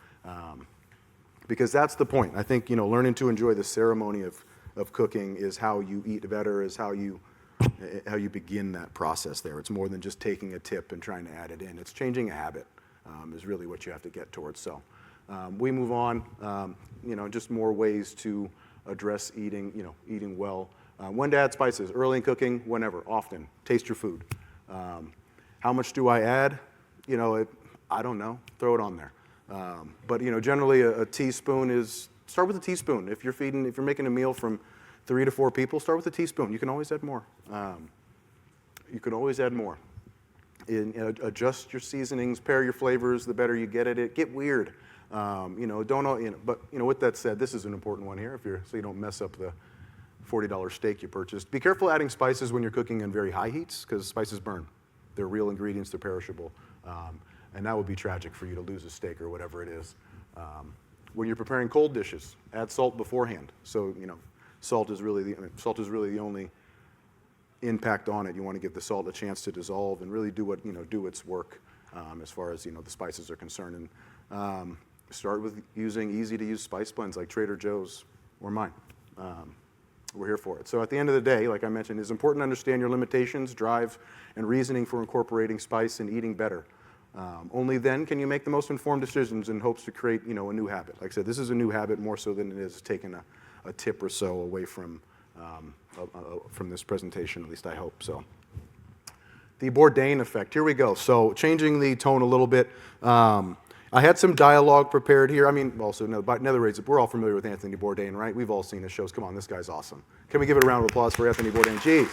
because that's the point. I think learning to enjoy the ceremony of cooking is how you eat better, is how you begin that process there. It's more than just taking a tip and trying to add it in. It's changing a habit is really what you have to get towards. So we move on, just more ways to address eating well. When to add spices, early in cooking, whenever, often. Taste your food. How much do I add? I don't know. Throw it on there. But generally a teaspoon is, start with a teaspoon. If you're making a meal from 3 to 4 people, start with a teaspoon. You can always add more. you can always add more. Adjust your seasonings, pair your flavors. The better you get at it, get weird. But with that said, this is an important one here. So you don't mess up the $40 steak you purchased. Be careful adding spices when you're cooking in very high heats, because spices burn. They're real ingredients. They're perishable, and that would be tragic for you to lose a steak or whatever it is. When you're preparing cold dishes, add salt beforehand. So salt is really the only impact on it. You want to give the salt a chance to dissolve and really do its work as far as the spices are concerned. And start with using easy to use spice blends like Trader Joe's or mine. We're here for it. So at the end of the day, like I mentioned, it's important to understand your limitations, drive, and reasoning for incorporating spice and eating better. Only then can you make the most informed decisions in hopes to create a new habit. Like I said, this is a new habit more so than it is taking a tip or so away from this presentation, at least I hope so. The Bourdain effect, here we go. So changing the tone a little bit. I had some dialogue prepared here. Also, in other words, we're all familiar with Anthony Bourdain, right? We've all seen his shows. Come on, this guy's awesome. Can we give it a round of applause for Anthony Bourdain? Jeez.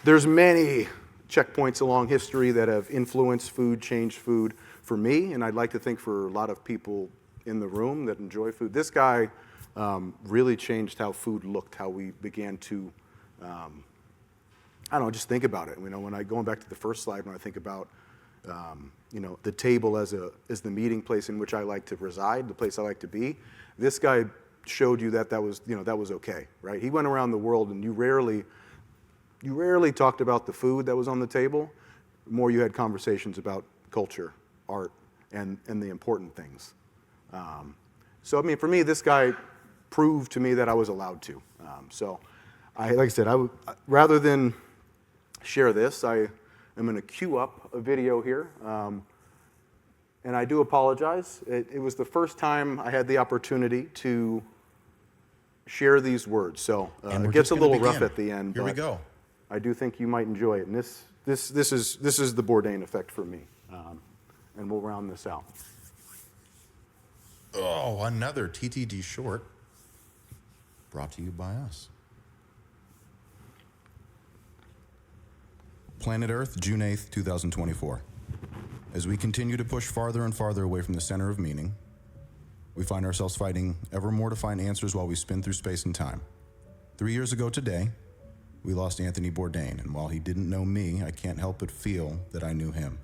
There's many checkpoints along history that have influenced food, changed food for me, and I'd like to think for a lot of people in the room that enjoy food. This guy really changed how food looked, how we began to, just think about it. Going back to the first slide, when I think about the table as the meeting place in which I like to reside, the place I like to be. This guy showed you that was okay, right? He went around the world, and you rarely talked about the food that was on the table. The more you had conversations about culture, art, and the important things. For me, this guy proved to me that I was allowed to. Like I said, rather than share this, I'm going to queue up a video here, and I do apologize. It was the first time I had the opportunity to share these words, so it gets a little rough at the end. Here we go. I do think you might enjoy it, and this is the Bourdain effect for me, and we'll round this out. Oh, another TTD short brought to you by us. Planet Earth, June 8th, 2024. As we continue to push farther and farther away from the center of meaning, we find ourselves fighting ever more to find answers while we spin through space and time. 3 years ago today, we lost Anthony Bourdain, and while he didn't know me, I can't help but feel that I knew him.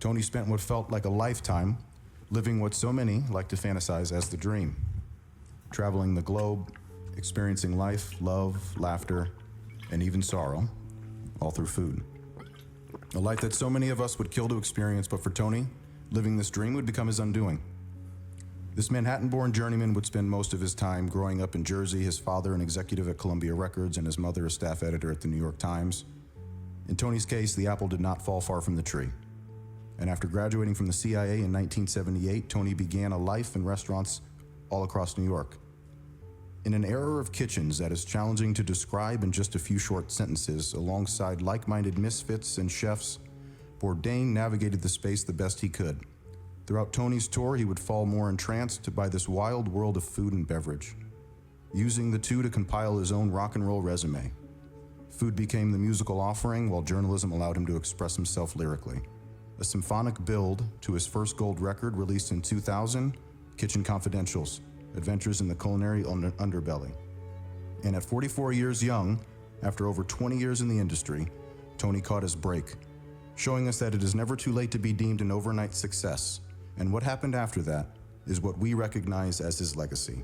Tony spent what felt like a lifetime living what so many like to fantasize as the dream. Traveling the globe, experiencing life, love, laughter, and even sorrow, all through food. A life that so many of us would kill to experience, but for Tony, living this dream would become his undoing. This Manhattan-born journeyman would spend most of his time growing up in Jersey, his father an executive at Columbia Records and his mother a staff editor at the New York Times. In Tony's case, the apple did not fall far from the tree. And after graduating from the CIA in 1978, Tony began a life in restaurants all across New York. In an era of kitchens that is challenging to describe in just a few short sentences, alongside like-minded misfits and chefs, Bourdain navigated the space the best he could. Throughout Tony's tour, he would fall more entranced by this wild world of food and beverage, using the two to compile his own rock and roll resume. Food became the musical offering, while journalism allowed him to express himself lyrically. A symphonic build to his first gold record released in 2000, Kitchen Confidentials, Adventures in the Culinary Underbelly. And at 44 years young, after over 20 years in the industry, Tony caught his break, showing us that it is never too late to be deemed an overnight success. And what happened after that is what we recognize as his legacy.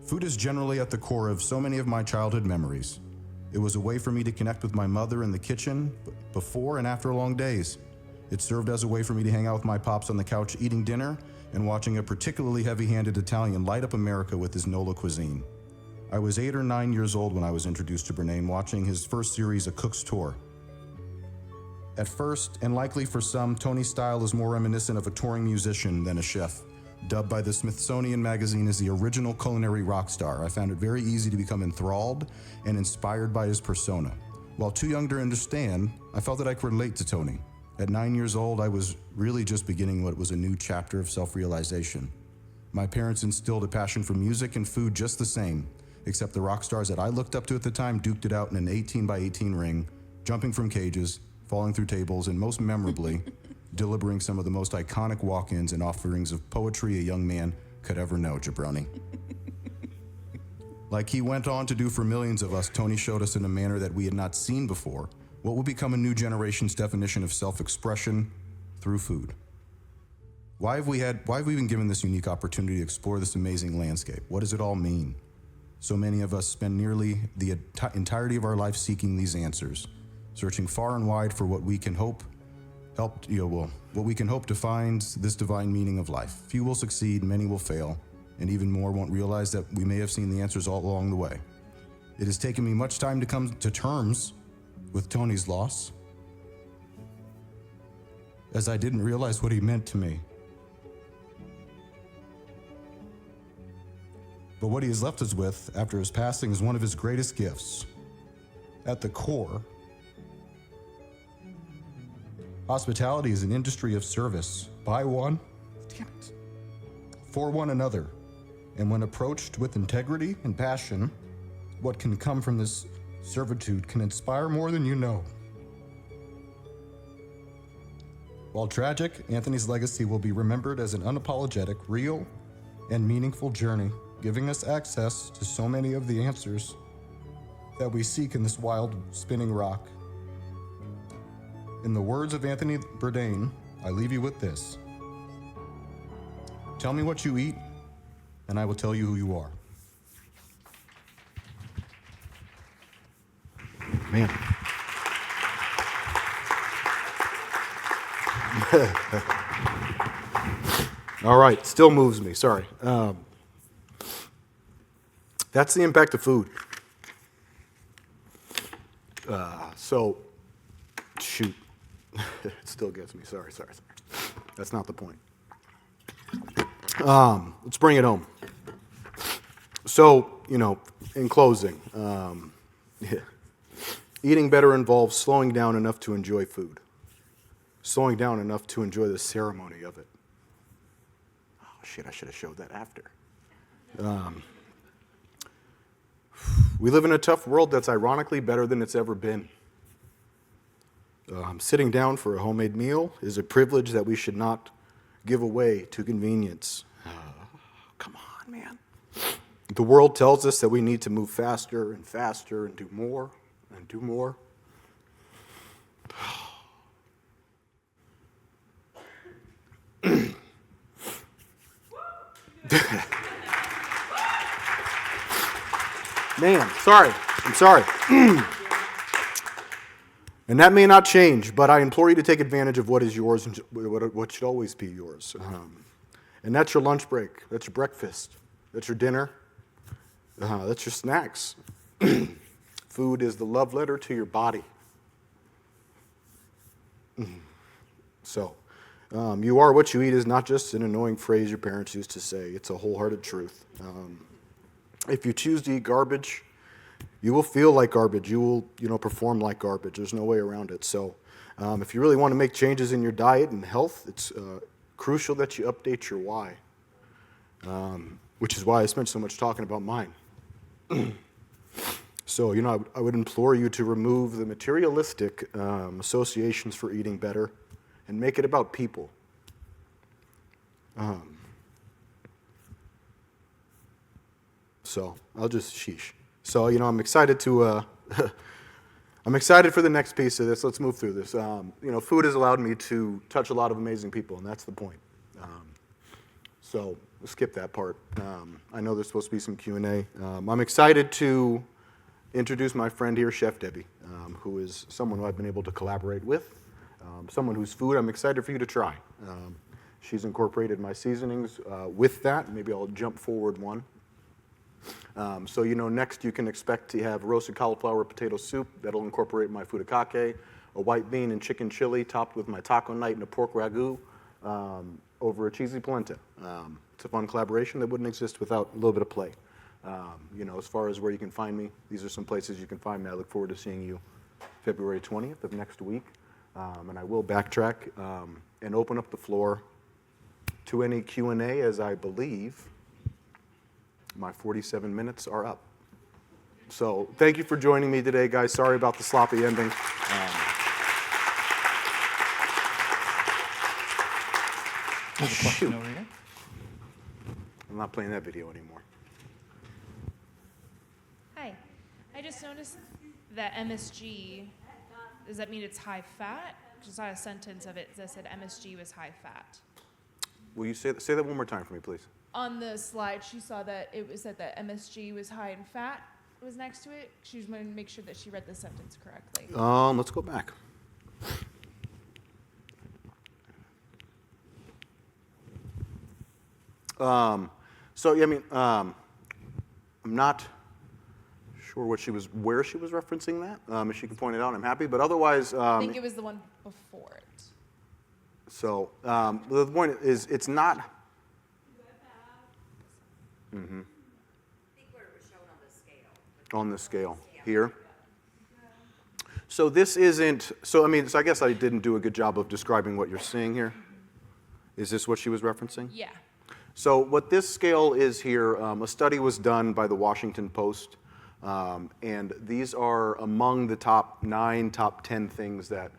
Food is generally at the core of so many of my childhood memories. It was a way for me to connect with my mother in the kitchen before and after long days. It served as a way for me to hang out with my pops on the couch eating dinner and watching a particularly heavy-handed Italian light up America with his Nola cuisine. I was 8 or 9 years old when I was introduced to Bourdain, watching his first series, A Cook's Tour. At first, and likely for some, Tony's style is more reminiscent of a touring musician than a chef. Dubbed by the Smithsonian Magazine as the original culinary rock star, I found it very easy to become enthralled and inspired by his persona. While too young to understand, I felt that I could relate to Tony. At 9 years old, I was really just beginning what was a new chapter of self-realization. My parents instilled a passion for music and food just the same. except the rock stars that I looked up to at the time duked it out in an 18 by 18 ring, jumping from cages, falling through tables, and most memorably, delivering some of the most iconic walk-ins and offerings of poetry a young man could ever know, jabroni. Like he went on to do for millions of us, Tony showed us in a manner that we had not seen before what will become a new generation's definition of self-expression through food. Why have we been given this unique opportunity to explore this amazing landscape? What does it all mean? So many of us spend nearly the entirety of our life seeking these answers, searching far and wide for what we can hope to find this divine meaning of life. Few will succeed, many will fail, and even more won't realize that we may have seen the answers all along the way. It has taken me much time to come to terms with Tony's loss, as I didn't realize what he meant to me. But what he has left us with after his passing is one of his greatest gifts. At the core, hospitality is an industry of service by one, for one another. And when approached with integrity and passion, what can come from this servitude can inspire more than you know. While tragic, Anthony's legacy will be remembered as an unapologetic, real, and meaningful journey, giving us access to so many of the answers that we seek in this wild, spinning rock. In the words of Anthony Bourdain, I leave you with this. Tell me what you eat, and I will tell you who you are. Man. All right, still moves me, sorry. That's the impact of food. Shoot. It still gets me, sorry. That's not the point. Let's bring it home. So, in closing, eating better involves slowing down enough to enjoy food. Slowing down enough to enjoy the ceremony of it. Oh, shit, I should have showed that after. We live in a tough world that's ironically better than it's ever been. Sitting down for a homemade meal is a privilege that we should not give away to convenience. Come on, man. The world tells us that we need to move faster and faster and do more and do more. Man, sorry. I'm sorry. And that may not change, but I implore you to take advantage of what is yours and what should always be yours. And that's your lunch break. That's your breakfast. That's your dinner. That's your snacks. Food is the love letter to your body. So, you are what you eat is not just an annoying phrase your parents used to say. It's a wholehearted truth. If you choose to eat garbage, you will feel like garbage. You will, perform like garbage. There's no way around it. So, if you really want to make changes in your diet and health, it's crucial that you update your why, which is why I spent so much talking about mine. So, I would implore you to remove the materialistic associations for eating better and make it about people. So, I'll just sheesh. So, I'm excited to, I'm excited for the next piece of this. Let's move through this. Food has allowed me to touch a lot of amazing people, and that's the point. So, we'll skip that part. I know there's supposed to be some Q&A. I'm excited to introduce my friend here, Chef Debbie, who is someone who I've been able to collaborate with, someone whose food I'm excited for you to try. She's incorporated my seasonings with that. Maybe I'll jump forward one. Next you can expect to have roasted cauliflower potato soup that'll incorporate my furikake, a white bean and chicken chili topped with my taco night and a pork ragu over a cheesy polenta. It's a fun collaboration that wouldn't exist without a little bit of play. As far as where you can find me, these are some places you can find me. I look forward to seeing you February 20th of next week. And I will backtrack and open up the floor to any Q&A, as I believe my 47 minutes are up. So thank you for joining me today, guys. Sorry about the sloppy ending. There's a question over here. I'm not playing that video anymore. Hi. I just noticed that MSG, does that mean it's high fat? Just saw a sentence of it that said MSG was high fat. Will you say that one more time for me, please? On the slide, she saw that it was said that MSG was high in fat was next to it. She was wanting to make sure that she read the sentence correctly. Let's go back. I'm not sure where she was referencing that. If she can point it out, I'm happy. But otherwise, I think it was the one before it. so the point is, it's not. I think where it was shown on the scale. On the scale here. So this isn't. So I guess I didn't do a good job of describing what you're seeing here. Is this what she was referencing? Yeah. So what this scale is here, a study was done by the Washington Post, and these are among the top 10 things that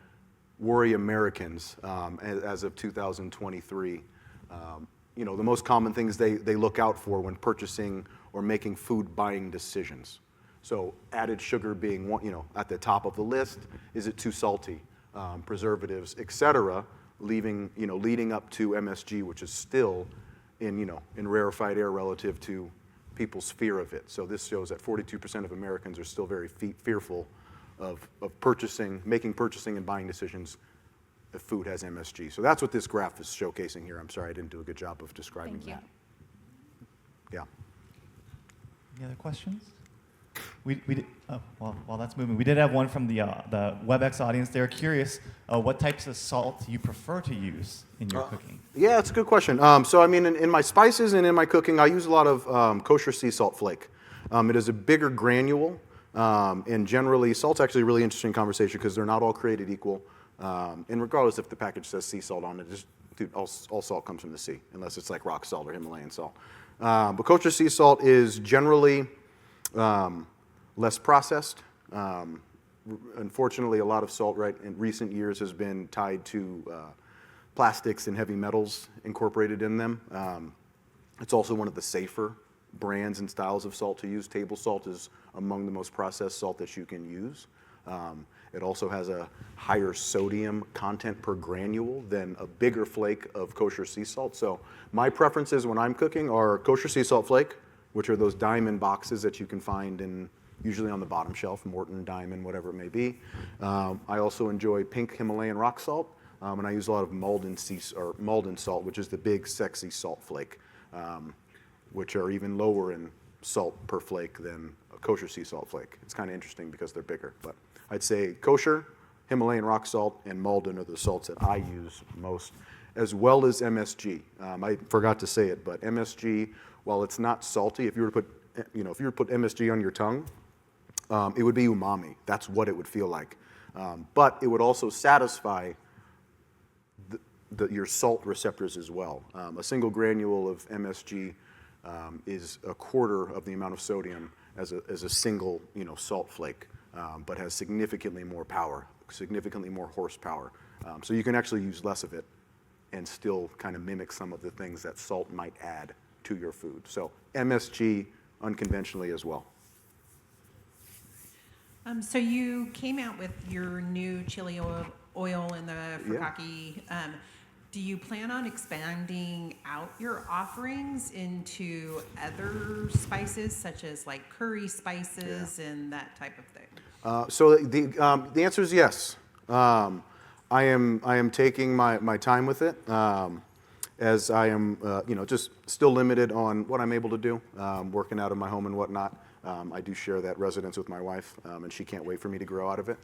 worry Americans as of 2023. The most common things they look out for when purchasing or making food buying decisions. So added sugar being one, at the top of the list. Is it too salty? Preservatives, etc. Leading up to MSG, which is still in rarefied air relative to people's fear of it. So this shows that 42% of Americans are still very fearful of making purchasing and buying decisions if food has MSG. So that's what this graph is showcasing here. I'm sorry I didn't do a good job of describing Thank you. that. Yeah. Any other questions? We did, while that's moving, we did have one from the WebEx audience. They're curious what types of salt you prefer to use in your cooking. Yeah, it's a good question. In my spices and in my cooking, I use a lot of kosher sea salt flake. It is a bigger granule, and generally, salt's actually a really interesting conversation because they're not all created equal. And regardless if the package says sea salt on it, all salt comes from the sea, unless it's like rock salt or Himalayan salt. But kosher sea salt is generally less processed. Unfortunately, a lot of salt in recent years has been tied to plastics and heavy metals incorporated in them. It's also one of the safer brands and styles of salt to use. Table salt is among the most processed salt that you can use. It also has a higher sodium content per granule than a bigger flake of kosher sea salt. So my preferences when I'm cooking are kosher sea salt flake, which are those diamond boxes that you can find usually on the bottom shelf, Morton, Diamond, whatever it may be. I also enjoy pink Himalayan rock salt, and I use a lot of Malden salt, which is the big, sexy salt flake, which are even lower in salt per flake than a kosher sea salt flake. It's kind of interesting because they're bigger, but I'd say kosher, Himalayan rock salt, and Malden are the salts that I use most, as well as MSG. I forgot to say it, but MSG, while it's not salty, if you were to put MSG on your tongue, it would be umami. That's what it would feel like. But it would also satisfy your salt receptors as well. A single granule of MSG is a quarter of the amount of sodium as a single salt flake, but has significantly more power, significantly more horsepower. So you can actually use less of it and still kind of mimic some of the things that salt might add to your food. So MSG unconventionally as well. So you came out with your new chili oil in the furikake. Do you plan on expanding out your offerings into other spices, such as like curry spices and that type of thing? So the answer is yes. I am taking my time with it, as I am just still limited on what I'm able to do, working out of my home and whatnot. I do share that residence with my wife, and she can't wait for me to grow out of it.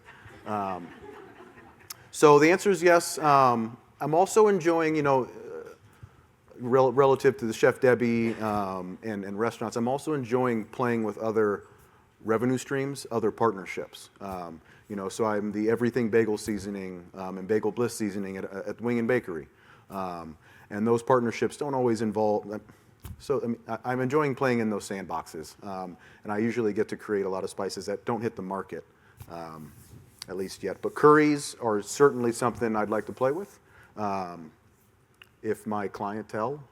So the answer is yes. I'm also enjoying, relative to the Chef Debbie and restaurants, I'm also enjoying playing with other revenue streams, other partnerships. So I'm the Everything Bagel Seasoning and Bagel Bliss Seasoning at Wing and Bakery. And those partnerships don't always involve, So I mean, I'm enjoying playing in those sandboxes, and I usually get to create a lot of spices that don't hit the market, at least yet. But curries are certainly something I'd like to play with, if my clientele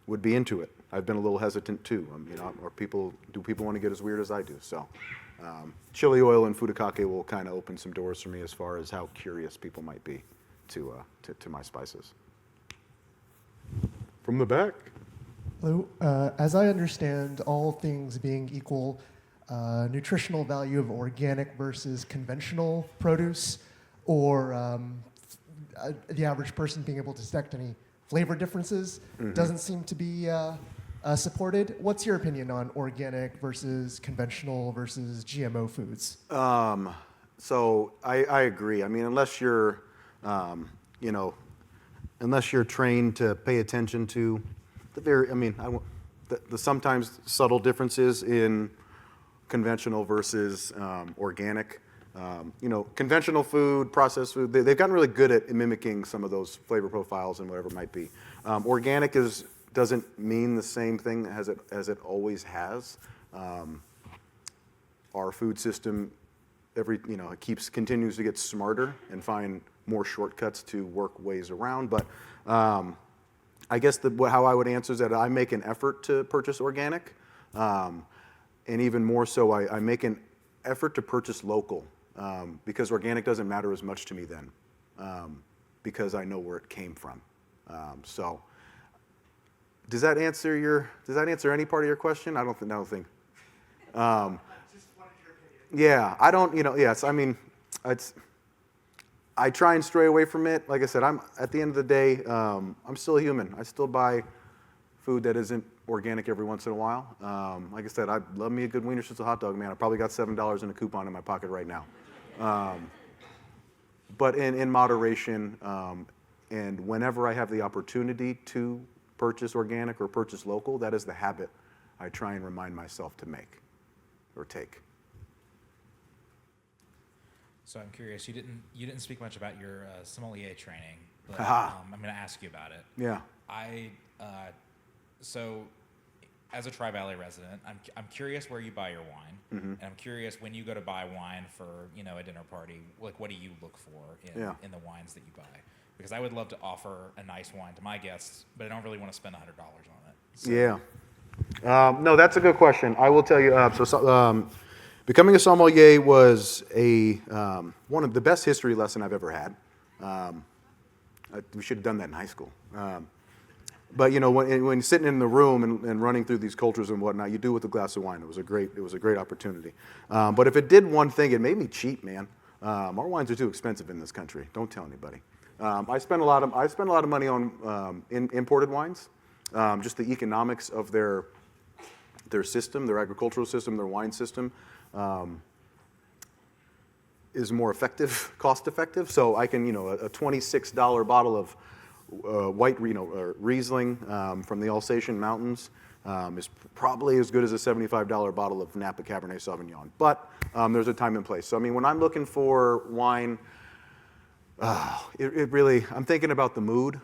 would be into it. I've been a little hesitant too, or do people want to get as weird as I do? So, chili oil and furikake will kind of open some doors for me as far as how curious people might be to my spices. From the back. Hello. As I understand, all things being equal, nutritional value of organic versus conventional produce, or the average person being able to detect any flavor differences, doesn't seem to be supported. What's your opinion on organic versus conventional versus GMO foods? So I agree. I mean, unless you're trained to pay attention to the sometimes subtle differences in conventional versus organic. Conventional food, processed food, they've gotten really good at mimicking some of those flavor profiles and whatever it might be. Organic doesn't mean the same thing as it always has. Our food system continues to get smarter and find more shortcuts to work ways around. But I guess how I would answer is that I make an effort to purchase organic, and even more so, I make an effort to purchase local, because organic doesn't matter as much to me then, because I know where it came from. So, does that answer any part of your question? I don't think. Just wanted your opinion. Yeah, I don't. Yes, I mean, I try and stray away from it. Like I said, at the end of the day, I'm still a human. I still buy food that isn't organic every once in a while. Like I said, I love me a good Wiener Schnitzel hot dog, man. I probably got $7 in a coupon in my pocket right now. But in moderation, and whenever I have the opportunity to purchase organic or purchase local, that is the habit I try and remind myself to make or take. So I'm curious. You didn't speak much about your sommelier training, but Aha. I'm going to ask you about it. Yeah. So as a Tri-Valley resident, I'm curious where you buy your wine, and I'm curious when you go to buy wine for a dinner party, like what do you look for in the wines that you buy? Because I would love to offer a nice wine to my guests, but I don't really want to spend $100 on it. So. Yeah. No, that's a good question. I will tell you. Becoming a sommelier was one of the best history lesson I've ever had. We should have done that in high school. But when sitting in the room and running through these cultures and whatnot, you do with a glass of wine. It was a great opportunity. But if it did one thing, it made me cheap, man. Our wines are too expensive in this country. Don't tell anybody. I spend a lot of money on imported wines. Just the economics of their system, their agricultural system, their wine system. Is more cost effective. So I can, a $26 bottle of white, Riesling from the Alsatian mountains is probably as good as a $75 bottle of Napa Cabernet Sauvignon. But there's a time and place. So I mean, when I'm looking for wine, I'm thinking about the mood.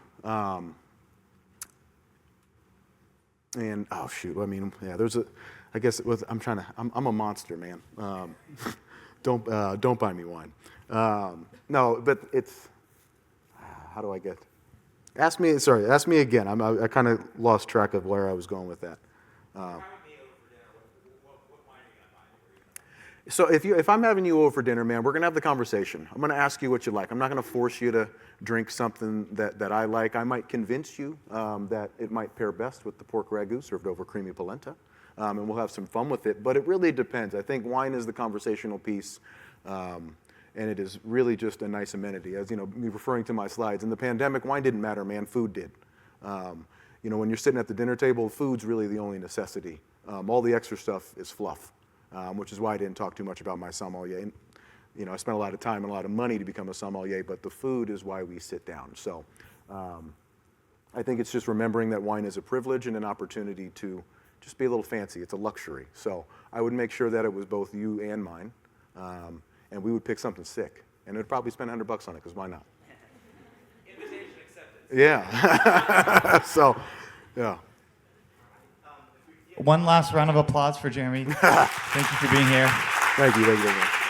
And oh shoot, I mean, yeah, I'm a monster, man. Don't buy me wine. No, but it's, how do I get? Ask me again. I kind of lost track of where I was going with that. So if I'm having you over for dinner, man, we're gonna have the conversation. I'm gonna ask you what you like. I'm not gonna force you to drink something that I like. I might convince you that it might pair best with the pork ragu served over creamy polenta, and we'll have some fun with it. But it really depends. I think wine is the conversational piece, and it is really just a nice amenity. As me referring to my slides, in the pandemic, wine didn't matter, man. Food did. When you're sitting at the dinner table, food's really the only necessity. All the extra stuff is fluff. Which is why I didn't talk too much about my sommelier. I spent a lot of time and a lot of money to become a sommelier, but the food is why we sit down. So I think it's just remembering that wine is a privilege and an opportunity to just be a little fancy. It's a luxury. So I would make sure that it was both you and mine, and we would pick something sick. And we'd probably spend $100 on it, because why not? Invitation accepted. Yeah. So, yeah. One last round of applause for Jeremy. Thank you for being here. Thank you very much.